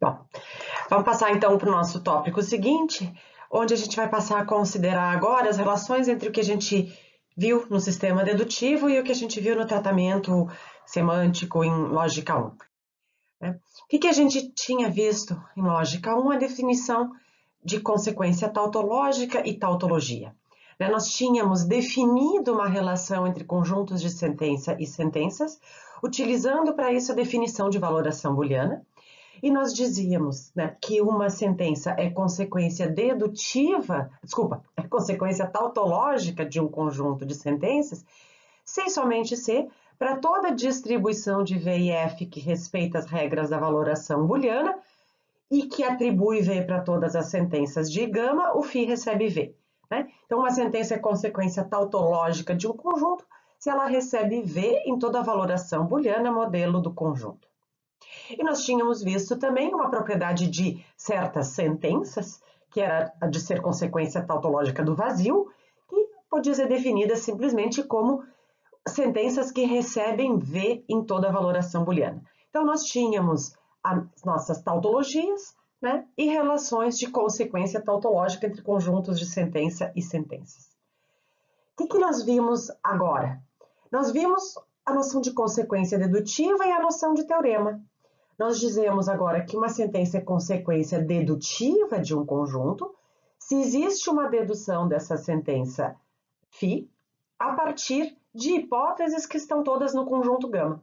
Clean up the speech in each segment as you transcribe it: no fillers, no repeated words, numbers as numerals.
Bom, vamos passar então para o nosso tópico seguinte, onde a gente vai passar a considerar agora as relações entre o que a gente viu no sistema dedutivo e o que a gente viu no tratamento semântico em lógica 1. O que a gente tinha visto em lógica 1? A definição de consequência tautológica e tautologia. Nós tínhamos definido uma relação entre conjuntos de sentença e sentenças, utilizando para isso a definição de valoração booleana, e nós dizíamos que uma sentença é consequência dedutiva, é consequência tautológica de um conjunto de sentenças, se e somente se, para toda distribuição de V e F que respeita as regras da valoração booleana e que atribui V para todas as sentenças de gama, o φ recebe V. Então, uma sentença é consequência tautológica de um conjunto se ela recebe V em toda a valoração booleana modelo do conjunto. E nós tínhamos visto também uma propriedade de certas sentenças, que era a de ser consequência tautológica do vazio, que podia ser definida simplesmente como sentenças que recebem V em toda a valoração booleana. Então, nós tínhamos as nossas tautologias, e relações de consequência tautológica entre conjuntos de sentença e sentenças. O que nós vimos agora? Nós vimos a noção de consequência dedutiva e a noção de teorema. Nós dizemos agora que uma sentença é consequência dedutiva de um conjunto se existe uma dedução dessa sentença φ a partir de hipóteses que estão todas no conjunto gama.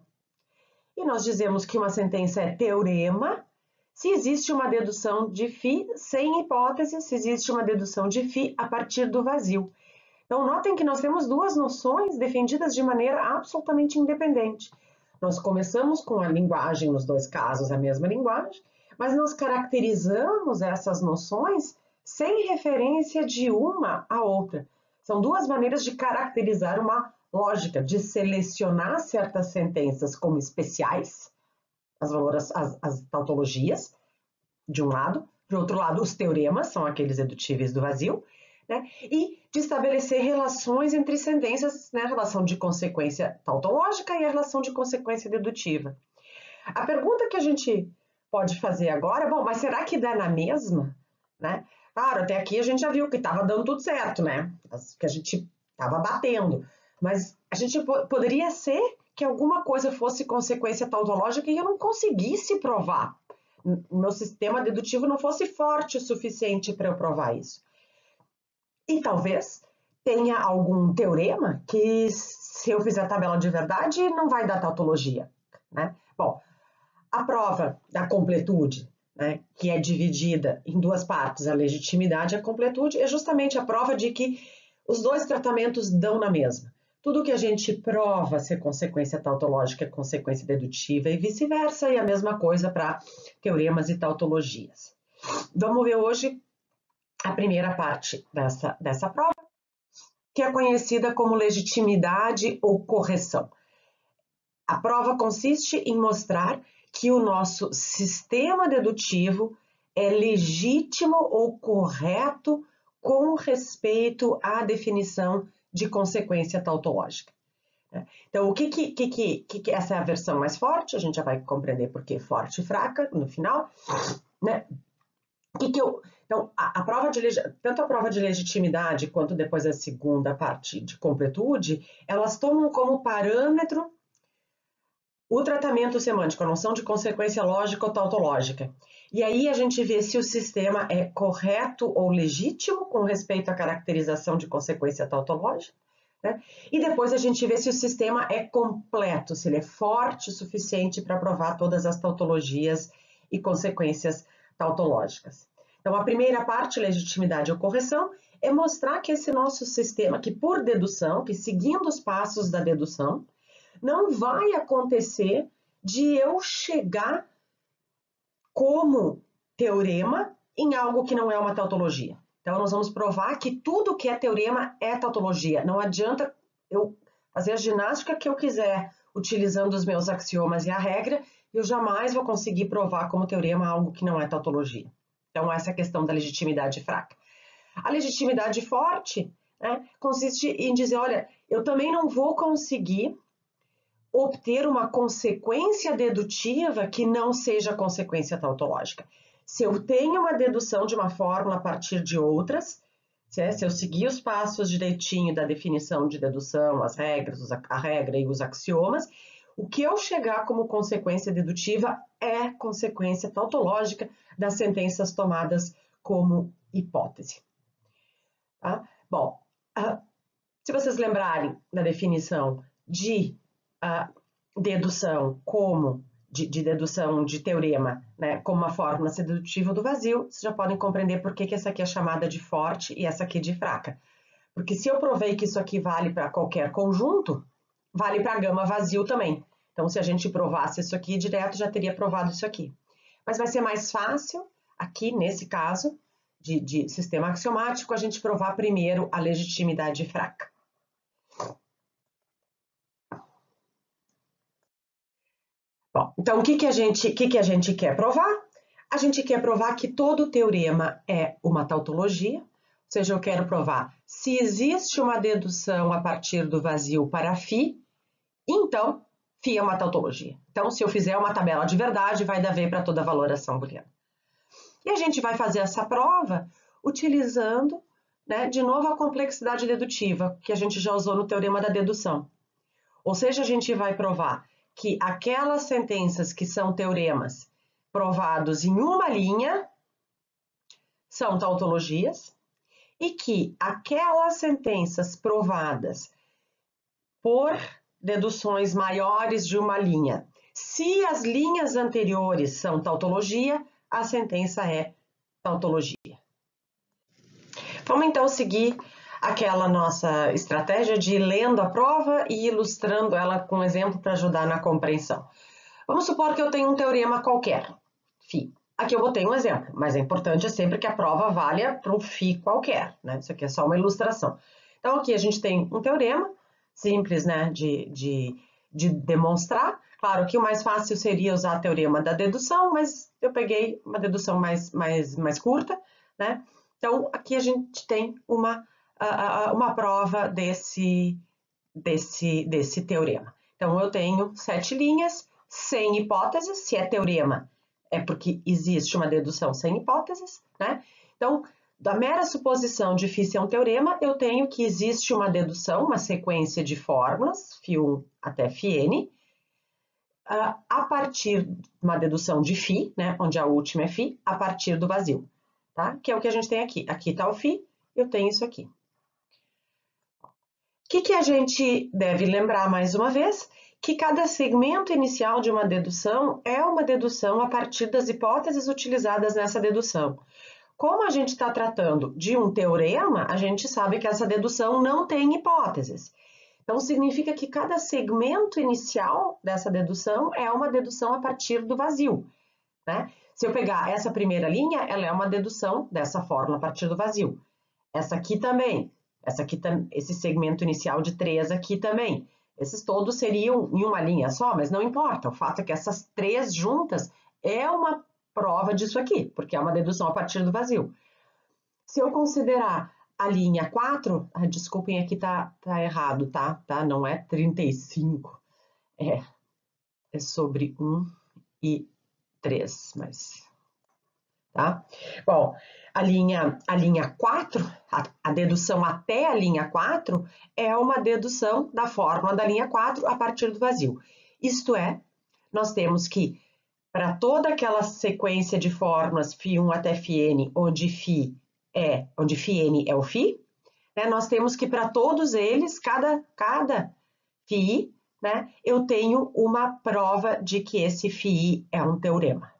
E nós dizemos que uma sentença é teorema se existe uma dedução de φ sem hipótese, se existe uma dedução de φ a partir do vazio. Então, notem que nós temos duas noções defendidas de maneira absolutamente independente. Nós começamos com a linguagem, nos dois casos, a mesma linguagem, mas nós caracterizamos essas noções sem referência de uma à outra. São duas maneiras de caracterizar uma lógica, de selecionar certas sentenças como especiais, as tautologias, de um lado, de outro lado, os teoremas, são aqueles dedutíveis do vazio, e de estabelecer relações entre sentenças, a relação de consequência tautológica e a relação de consequência dedutiva. A pergunta que a gente pode fazer agora, bom, mas será que dá na mesma? Claro, até aqui a gente já viu que estava dando tudo certo, que a gente estava batendo, mas a gente poderia ser que alguma coisa fosse consequência tautológica e eu não conseguisse provar. O meu sistema dedutivo não fosse forte o suficiente para eu provar isso. E talvez tenha algum teorema que, se eu fizer a tabela de verdade, não vai dar tautologia. Bom, a prova da completude, que é dividida em duas partes, a legitimidade e a completude, é justamente a prova de que os dois tratamentos dão na mesma. Tudo que a gente prova ser consequência tautológica é consequência dedutiva e vice-versa, e a mesma coisa para teoremas e tautologias. Vamos ver hoje a primeira parte dessa prova, que é conhecida como legitimidade ou correção. A prova consiste em mostrar que o nosso sistema dedutivo é legítimo ou correto com respeito à definição de consequência tautológica. Então, essa é a versão mais forte, a gente já vai compreender por que forte e fraca no final. Então, tanto a prova de legitimidade quanto depois a segunda parte de completude, elas tomam como parâmetro o tratamento semântico, a noção de consequência lógica ou tautológica. E aí a gente vê se o sistema é correto ou legítimo com respeito à caracterização de consequência tautológica, e depois a gente vê se o sistema é completo, se ele é forte o suficiente para provar todas as tautologias e consequências tautológicas. Então, a primeira parte, legitimidade ou correção, é mostrar que esse nosso sistema, que por dedução, que seguindo os passos da dedução, não vai acontecer de eu chegar como teorema em algo que não é uma tautologia. Então, nós vamos provar que tudo que é teorema é tautologia. Não adianta eu fazer a ginástica que eu quiser, utilizando os meus axiomas e a regra, eu jamais vou conseguir provar como teorema algo que não é tautologia. Então, essa é a questão da legitimidade fraca. A legitimidade forte consiste em dizer, olha, eu também não vou conseguir obter uma consequência dedutiva que não seja consequência tautológica. Se eu tenho uma dedução de uma fórmula a partir de outras, se eu seguir os passos direitinho da definição de dedução, as regras, a regra e os axiomas, o que eu chegar como consequência dedutiva é consequência tautológica das sentenças tomadas como hipótese. Tá? Bom, se vocês lembrarem da definição de dedução como de dedução de teorema, né, como uma fórmula dedutiva do vazio, vocês já podem compreender por que essa aqui é chamada de forte e essa aqui de fraca. Porque se eu provei que isso aqui vale para qualquer conjunto, vale para gama vazio também. Então, se a gente provasse isso aqui direto, já teria provado isso aqui. Mas vai ser mais fácil, aqui nesse caso, de sistema axiomático, a gente provar primeiro a legitimidade fraca. Bom, então, o que a gente quer provar? A gente quer provar que todo teorema é uma tautologia, ou seja, eu quero provar se existe uma dedução a partir do vazio para φ, então φ é uma tautologia. Então, se eu fizer uma tabela de verdade, vai dar V para toda valoração booleana. E a gente vai fazer essa prova utilizando, né, de novo, a complexidade dedutiva, que a gente já usou no teorema da dedução. Ou seja, a gente vai provar que aquelas sentenças que são teoremas provados em uma linha são tautologias e que aquelas sentenças provadas por deduções maiores de uma linha, se as linhas anteriores são tautologia, a sentença é tautologia. Vamos então seguir aquela nossa estratégia de ir lendo a prova e ilustrando ela com um exemplo para ajudar na compreensão. Vamos supor que eu tenho um teorema qualquer, φ. Aqui eu botei um exemplo, mas é importante sempre que a prova valha para um φ qualquer, né? Isso aqui é só uma ilustração. Então aqui a gente tem um teorema simples, né, de demonstrar. Claro que o mais fácil seria usar o teorema da dedução, mas eu peguei uma dedução mais curta, né? Então aqui a gente tem uma prova desse teorema. Então, eu tenho 7 linhas, sem hipóteses. Se é teorema, é porque existe uma dedução sem hipóteses, né? Então, da mera suposição de φ ser um teorema, eu tenho que existe uma dedução, uma sequência de fórmulas, φ1 até φn, a partir de uma dedução de φ, né, onde a última é φ, a partir do vazio, tá? Que é o que a gente tem aqui. Aqui está o φ, eu tenho isso aqui. O que a gente deve lembrar mais uma vez? Que cada segmento inicial de uma dedução é uma dedução a partir das hipóteses utilizadas nessa dedução. Como a gente está tratando de um teorema, a gente sabe que essa dedução não tem hipóteses. Então, significa que cada segmento inicial dessa dedução é uma dedução a partir do vazio, né? Se eu pegar essa primeira linha, ela é uma dedução dessa fórmula a partir do vazio. Essa aqui também. Esse segmento inicial de 3 aqui também. Esses todos seriam em uma linha só, mas não importa. O fato é que essas 3 juntas é uma prova disso aqui, porque é uma dedução a partir do vazio. Se eu considerar a linha 4, desculpem, aqui tá errado, tá? Não é 35, é sobre 1 e 3, mas... Tá? Bom, a linha 4, a dedução até a linha 4 é uma dedução da fórmula da linha 4 a partir do vazio. Isto é, nós temos que, para toda aquela sequência de fórmulas φ1 até φn, onde φn é o φ, né, nós temos que, para todos eles, cada φ, né, eu tenho uma prova de que esse φ é um teorema.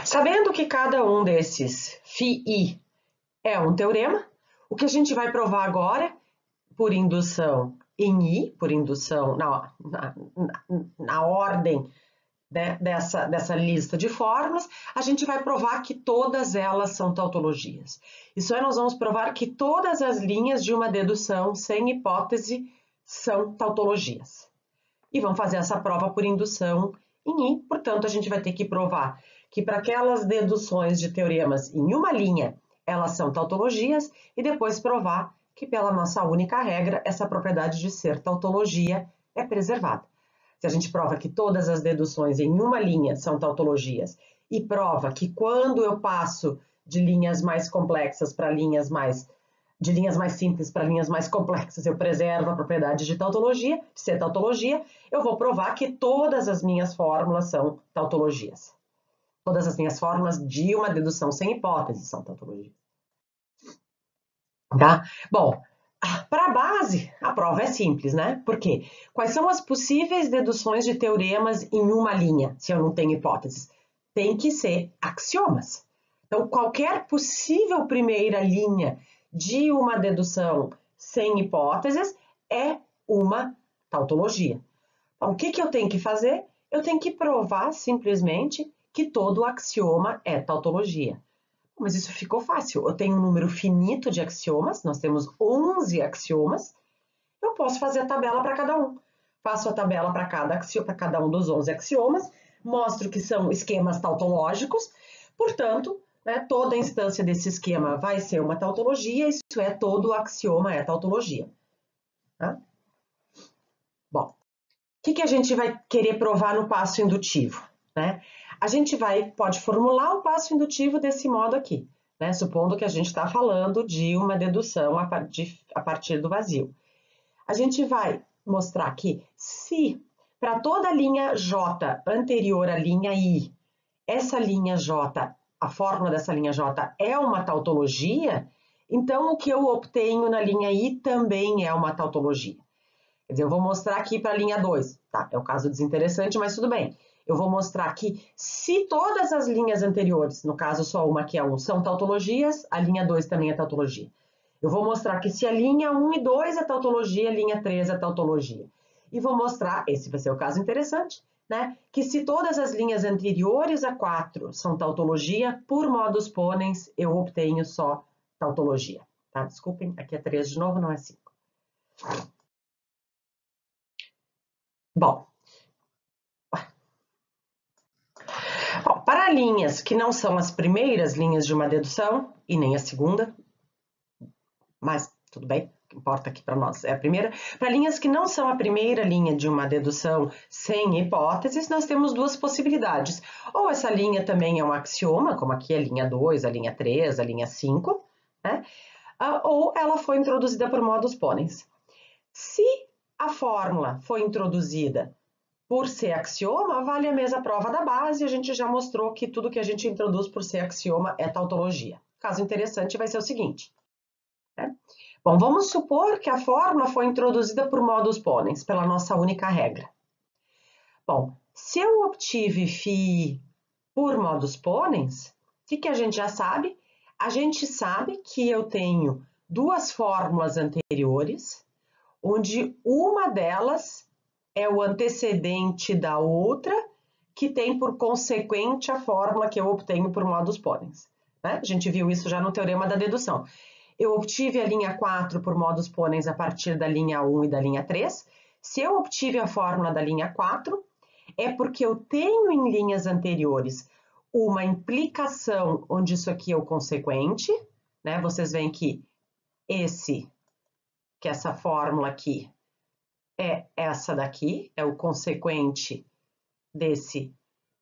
Sabendo que cada um desses φi é um teorema, o que a gente vai provar agora, por indução em I, por indução na ordem, né, dessa lista de fórmulas, a gente vai provar que todas elas são tautologias. Isso aí nós vamos provar que todas as linhas de uma dedução sem hipótese são tautologias. E vamos fazer essa prova por indução em I, portanto, a gente vai ter que provar que para aquelas deduções de teoremas em uma linha, elas são tautologias, e depois provar que pela nossa única regra, essa propriedade de ser tautologia é preservada. Se a gente prova que todas as deduções em uma linha são tautologias e prova que quando eu passo de linhas mais complexas para linhas mais simples para linhas mais complexas, eu preservo a propriedade de tautologia, de ser tautologia, eu vou provar que todas as minhas fórmulas são tautologias. Todas as minhas fórmulas de uma dedução sem hipótese são tautologias. Tá? Bom, para a base, a prova é simples, né? Por quê? Quais são as possíveis deduções de teoremas em uma linha, se eu não tenho hipóteses? Tem que ser axiomas. Então, qualquer possível primeira linha de uma dedução sem hipóteses é uma tautologia. Então, o que eu tenho que fazer? Eu tenho que provar simplesmente que todo axioma é tautologia. Mas isso ficou fácil. Eu tenho um número finito de axiomas, nós temos 11 axiomas, eu posso fazer a tabela para cada um. Faço a tabela para cada um dos 11 axiomas, mostro que são esquemas tautológicos, portanto, né, toda instância desse esquema vai ser uma tautologia, isso é, todo axioma é tautologia. Tá? Bom, o que a gente vai querer provar no passo indutivo? Né? A gente pode formular o passo indutivo desse modo aqui, né? Supondo que a gente está falando de uma dedução a partir do vazio. A gente vai mostrar que se para toda linha J anterior à linha I, essa linha J, a fórmula dessa linha J é uma tautologia, então o que eu obtenho na linha I também é uma tautologia. Quer dizer, eu vou mostrar aqui para a linha 2, tá? É um caso desinteressante, mas tudo bem. Eu vou mostrar que se todas as linhas anteriores, no caso só uma que é 1, são tautologias, a linha 2 também é tautologia. Eu vou mostrar que se a linha 1 e 2 é tautologia, a linha 3 é tautologia. E vou mostrar, esse vai ser o caso interessante, né? Que se todas as linhas anteriores a 4 são tautologia, por modus ponens, eu obtenho só tautologia. Tá? Desculpem, aqui é 3 de novo, não é 5. Bom, para linhas que não são as primeiras linhas de uma dedução, e nem a segunda, mas tudo bem, o que importa aqui para nós é a primeira. Para linhas que não são a primeira linha de uma dedução sem hipóteses, nós temos duas possibilidades. Ou essa linha também é um axioma, como aqui a linha 2, a linha 3, a linha 5, né? Ou ela foi introduzida por modus ponens. Se a fórmula foi introduzida por ser axioma, vale a mesma prova da base, a gente já mostrou que tudo que a gente introduz por ser axioma é tautologia. Caso interessante vai ser o seguinte. Né? Bom, vamos supor que a fórmula foi introduzida por modus ponens, pela nossa única regra. Bom, se eu obtive φ por modus ponens, o que a gente já sabe? A gente sabe que eu tenho duas fórmulas anteriores, onde uma delas é o antecedente da outra, que tem por consequente a fórmula que eu obtenho por modus ponens. Né? A gente viu isso já no teorema da dedução. Eu obtive a linha 4 por modus ponens a partir da linha 1 e da linha 3. Se eu obtive a fórmula da linha 4, é porque eu tenho em linhas anteriores uma implicação onde isso aqui é o consequente, né? Vocês veem que essa fórmula aqui é essa daqui, é o consequente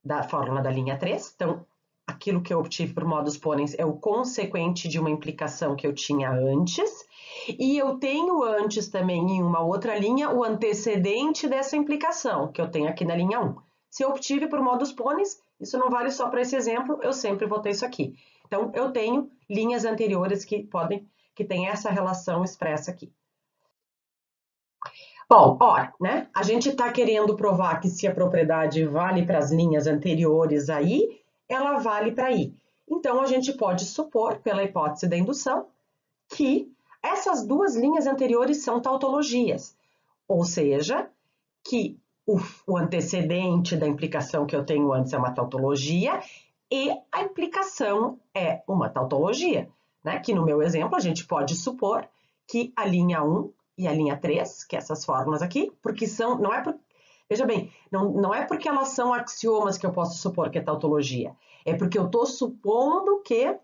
da fórmula da linha 3. Então, aquilo que eu obtive por modus ponens é o consequente de uma implicação que eu tinha antes. E eu tenho antes também, em uma outra linha, o antecedente dessa implicação, que eu tenho aqui na linha 1. Se eu obtive por modus ponens, isso não vale só para esse exemplo, eu sempre vou ter isso aqui. Então, eu tenho linhas anteriores que têm essa relação expressa aqui. Bom, ora, né? A gente está querendo provar que se a propriedade vale para as linhas anteriores a I, ela vale para I. Então, a gente pode supor, pela hipótese da indução, que essas duas linhas anteriores são tautologias. Ou seja, que o antecedente da implicação que eu tenho antes é uma tautologia e a implicação é uma tautologia. Né? Que no meu exemplo, a gente pode supor que a linha 1 e a linha 3, que é essas fórmulas aqui, porque são, veja bem, não é porque elas são axiomas que eu posso supor que é tautologia, é porque eu estou supondo que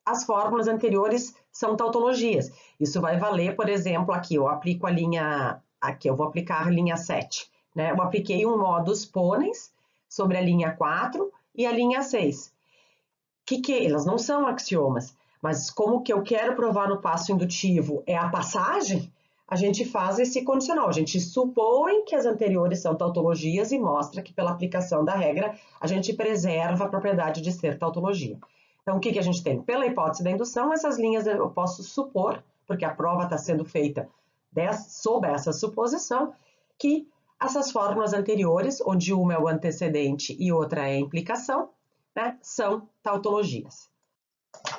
as fórmulas anteriores são tautologias. Isso vai valer, por exemplo, aqui, eu aplico a linha, aqui eu vou aplicar a linha 7, né? Eu apliquei um modus ponens sobre a linha 4 e a linha 6. Elas não são axiomas, mas como que eu quero provar no passo indutivo é a passagem, a gente faz esse condicional, a gente supõe que as anteriores são tautologias e mostra que pela aplicação da regra a gente preserva a propriedade de ser tautologia. Então, o que a gente tem? Pela hipótese da indução, essas linhas eu posso supor, porque a prova está sendo feita sob essa suposição, que essas fórmulas anteriores, onde uma é o antecedente e outra é a implicação, né, são tautologias.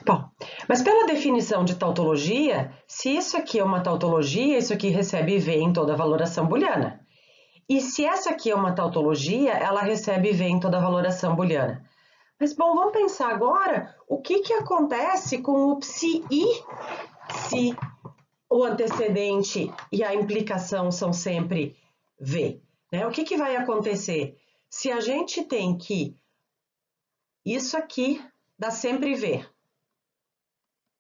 Bom, mas pela definição de tautologia, se isso aqui é uma tautologia, isso aqui recebe V em toda a valoração booleana. E se essa aqui é uma tautologia, ela recebe V em toda a valoração booleana. Mas, bom, vamos pensar agora o que acontece com o psi-i se o antecedente e a implicação são sempre V, né? O que vai acontecer se a gente tem que isso aqui dá sempre V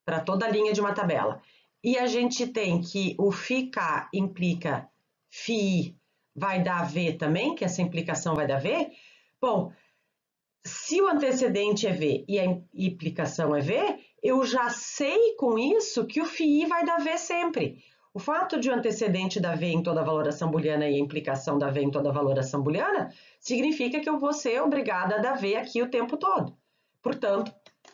para toda a linha de uma tabela e a gente tem que o φk implica φi vai dar V também, que essa implicação vai dar V, bom, se o antecedente é V e a implicação é V, eu já sei com isso que o φi vai dar V sempre. O fato de o antecedente dar V em toda a valoração booleana e a implicação dar V em toda a valoração booleana significa que eu vou ser obrigada a dar V aqui o tempo todo. Portanto,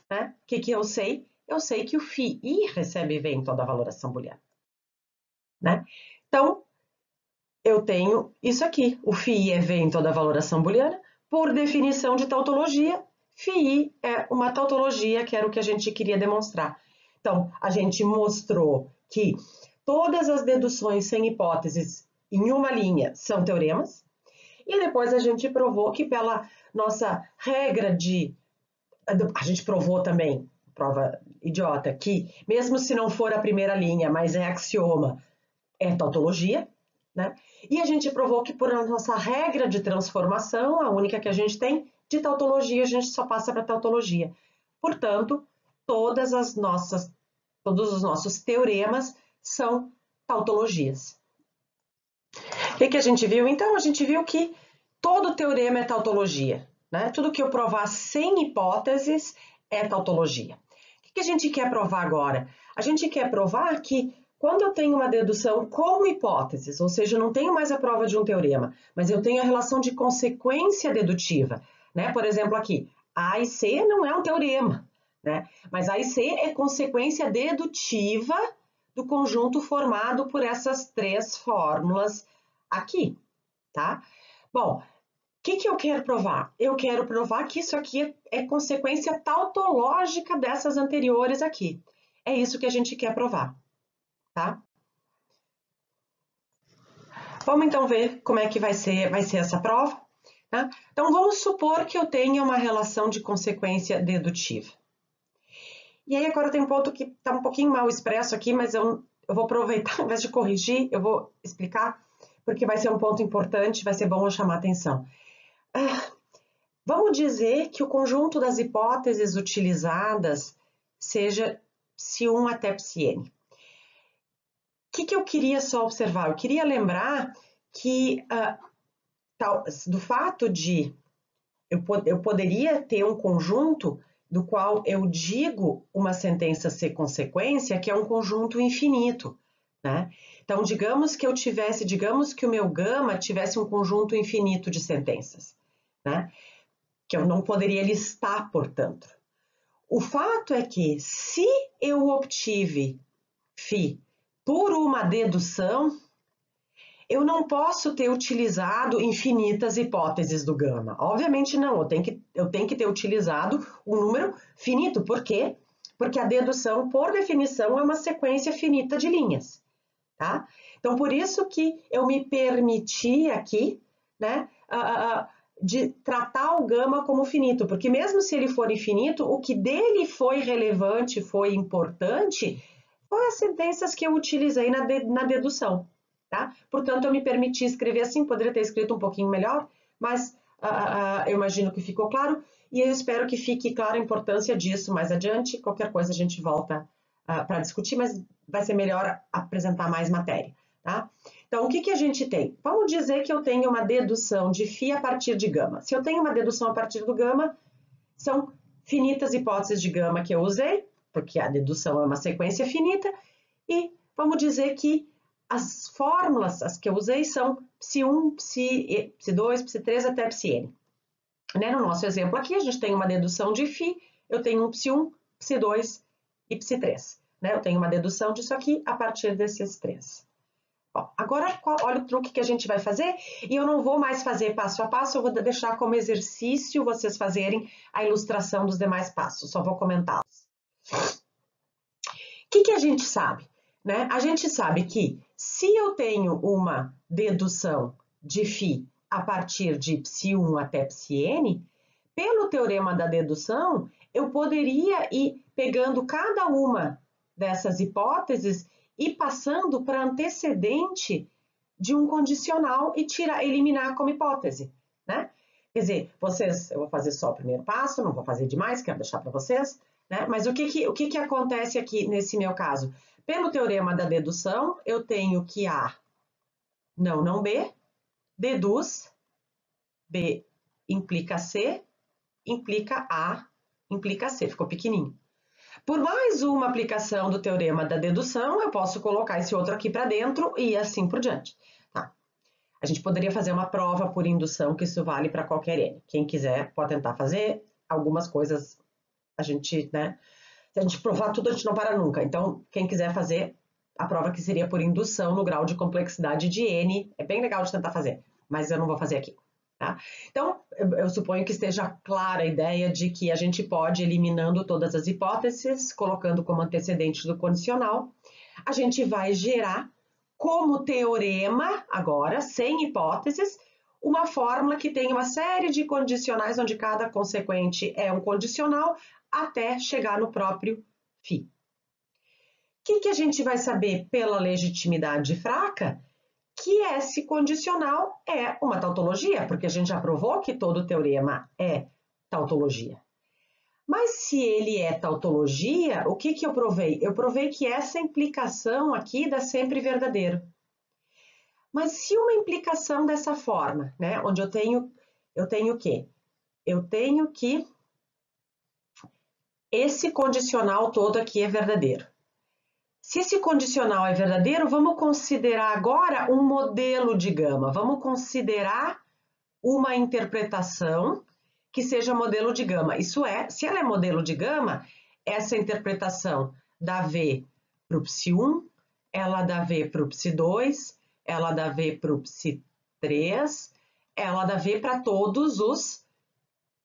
né, o que eu sei? Eu sei que o φi recebe V em toda a valoração booleana. Né? Então, eu tenho isso aqui. O φi é V em toda a valoração booleana. Por definição de tautologia, φi é uma tautologia, que era o que a gente queria demonstrar. Então, a gente mostrou que todas as deduções sem hipóteses em uma linha são teoremas, e depois a gente provou que pela nossa regra de... A gente provou também, prova idiota, que mesmo se não for a primeira linha, mas é axioma, é tautologia, né? E a gente provou que por nossa regra de transformação, a única que a gente tem, de tautologia, a gente só passa para tautologia. Portanto, todos os nossos teoremas são tautologias. O que a gente viu? Então, a gente viu que todo teorema é tautologia, né? Tudo que eu provar sem hipóteses é tautologia. O que a gente quer provar agora? A gente quer provar que quando eu tenho uma dedução com hipóteses, ou seja, não tenho mais a prova de um teorema, mas eu tenho a relação de consequência dedutiva, né? Por exemplo, aqui, A e C não é um teorema, né? Mas A e C é consequência dedutiva do conjunto formado por essas três fórmulas aqui, tá? Bom, o que eu quero provar? Eu quero provar que isso aqui é consequência tautológica dessas anteriores aqui. É isso que a gente quer provar. Tá? Vamos então ver como é que vai ser essa prova. Tá? Então, vamos supor que eu tenha uma relação de consequência dedutiva. E aí agora tem um ponto que está um pouquinho mal expresso aqui, mas eu vou aproveitar, ao invés de corrigir, eu vou explicar, porque vai ser um ponto importante, vai ser bom eu chamar a atenção. Vamos dizer que o conjunto das hipóteses utilizadas seja psi1 até psi-n. O que eu queria só observar? Eu queria lembrar que do fato de eu poderia ter um conjunto do qual eu digo uma sentença ser consequência, que é um conjunto infinito, né? Então, digamos que o meu gama tivesse um conjunto infinito de sentenças, né? Que eu não poderia listar, portanto. O fato é que, se eu obtive φ por uma dedução, eu não posso ter utilizado infinitas hipóteses do gama. Obviamente não, eu tenho que ter utilizado um número finito. Por quê? Porque a dedução, por definição, é uma sequência finita de linhas. Tá? Então, por isso que eu me permiti aqui, né, de tratar o gama como finito, porque mesmo se ele for infinito, o que dele foi relevante, foi importante, foram as sentenças que eu utilizei na dedução, tá? Portanto, eu me permiti escrever assim, poderia ter escrito um pouquinho melhor, mas Eu imagino que ficou claro e eu espero que fique clara a importância disso mais adiante. Qualquer coisa a gente volta para discutir, mas vai ser melhor apresentar mais matéria, tá? Então, o que que a gente tem? Vamos dizer que eu tenho uma dedução de φ a partir de gama. Se eu tenho uma dedução a partir do gama, são finitas hipóteses de gama que eu usei, porque a dedução é uma sequência finita, e vamos dizer que as fórmulas, as que eu usei, são ψ1, ψ2, ψ3 até ψn. Né? No nosso exemplo aqui, a gente tem uma dedução de φ, eu tenho um ψ1, ψ2 e ψ3. Né? Eu tenho uma dedução disso aqui a partir desses três. Bom, agora, olha o truque que a gente vai fazer, e eu não vou mais fazer passo a passo, eu vou deixar como exercício vocês fazerem a ilustração dos demais passos, só vou comentá-los. O que a gente sabe? Né? A gente sabe que se eu tenho uma dedução de φ a partir de ψ1 até ψn, pelo teorema da dedução, eu poderia ir pegando cada uma dessas hipóteses e passando para antecedente de um condicional e eliminar como hipótese, né? Quer dizer, eu vou fazer só o primeiro passo, não vou fazer demais, quero deixar para vocês, né? Mas o que acontece aqui nesse meu caso? Pelo teorema da dedução, eu tenho que A não B, deduz, B implica C, implica A, implica C, ficou pequenininho. Por mais uma aplicação do teorema da dedução, eu posso colocar esse outro aqui para dentro e assim por diante. Tá? A gente poderia fazer uma prova por indução, que isso vale para qualquer N. Quem quiser pode tentar fazer. Algumas coisas a gente, né? Se a gente provar tudo, a gente não para nunca. Então, quem quiser fazer a prova que seria por indução no grau de complexidade de N, é bem legal de tentar fazer, mas eu não vou fazer aqui. Tá? Então, eu suponho que esteja clara a ideia de que a gente pode, eliminando todas as hipóteses, colocando como antecedente do condicional, a gente vai gerar como teorema, agora, sem hipóteses, uma fórmula que tem uma série de condicionais, onde cada consequente é um condicional, até chegar no próprio φ. O que a gente vai saber pela legitimidade fraca? Que esse condicional é uma tautologia, porque a gente já provou que todo teorema é tautologia. Mas se ele é tautologia, o que eu provei? Eu provei que essa implicação aqui dá sempre verdadeiro. Mas se uma implicação dessa forma, né, onde eu tenho o quê? Eu tenho que esse condicional todo aqui é verdadeiro. Se esse condicional é verdadeiro, vamos considerar agora um modelo de gama. Vamos considerar uma interpretação que seja modelo de gama. Isso é, se ela é modelo de gama, essa interpretação dá V para o ψ1, ela dá V para o ψ2, ela dá V para o ψ3, ela dá V para todos os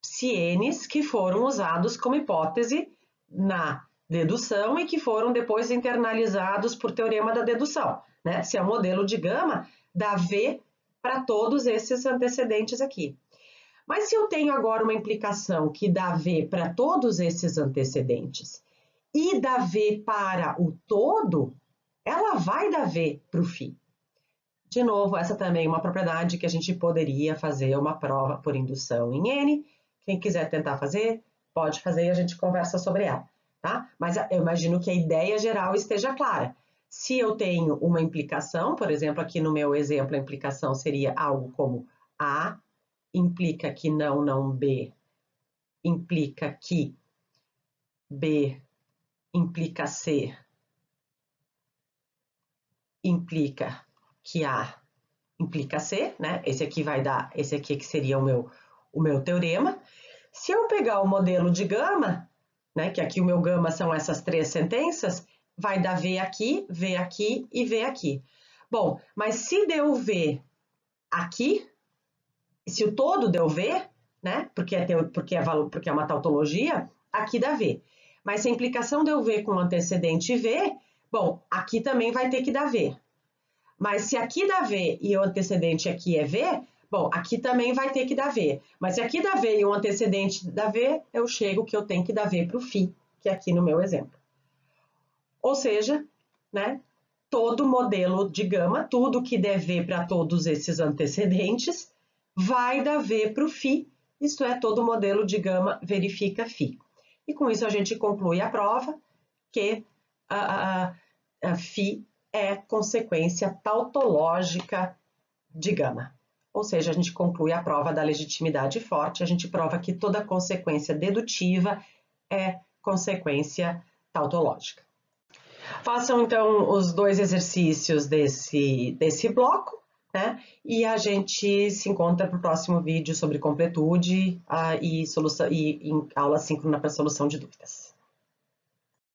ψn's que foram usados como hipótese na dedução e que foram depois internalizados por teorema da dedução, né? Se é um modelo de gama, dá V para todos esses antecedentes aqui. Mas se eu tenho agora uma implicação que dá V para todos esses antecedentes e dá V para o todo, ela vai dar V para o φ. De novo, essa também é uma propriedade que a gente poderia fazer uma prova por indução em N. Quem quiser tentar fazer, pode fazer e a gente conversa sobre ela. Tá? Mas eu imagino que a ideia geral esteja clara. Se eu tenho uma implicação, por exemplo, aqui no meu exemplo, a implicação seria algo como A implica que não B implica que B implica C implica que A implica C, né? Esse aqui vai dar, esse aqui que seria o meu teorema. Se eu pegar o modelo de gama, né, que aqui o meu gama são essas três sentenças, vai dar V aqui e V aqui. Bom, mas se deu V aqui, se o todo deu V, né, porque é uma tautologia, aqui dá V. Mas se a implicação deu V com antecedente V, bom, aqui também vai ter que dar V. Mas se aqui dá V e o antecedente aqui é V, bom, aqui também vai ter que dar V. Mas se aqui dá V e o antecedente dá V, eu chego que eu tenho que dar V para o φ, que é aqui no meu exemplo. Ou seja, né, todo modelo de gama, tudo que der V para todos esses antecedentes, vai dar V para o φ, isto é, todo modelo de gama verifica φ. E com isso a gente conclui a prova que a φ é consequência tautológica de gama. Ou seja, a gente conclui a prova da legitimidade forte, a gente prova que toda consequência dedutiva é consequência tautológica. Façam então os 2 exercícios desse bloco, né? E a gente se encontra para o próximo vídeo sobre completude e aula síncrona para solução de dúvidas.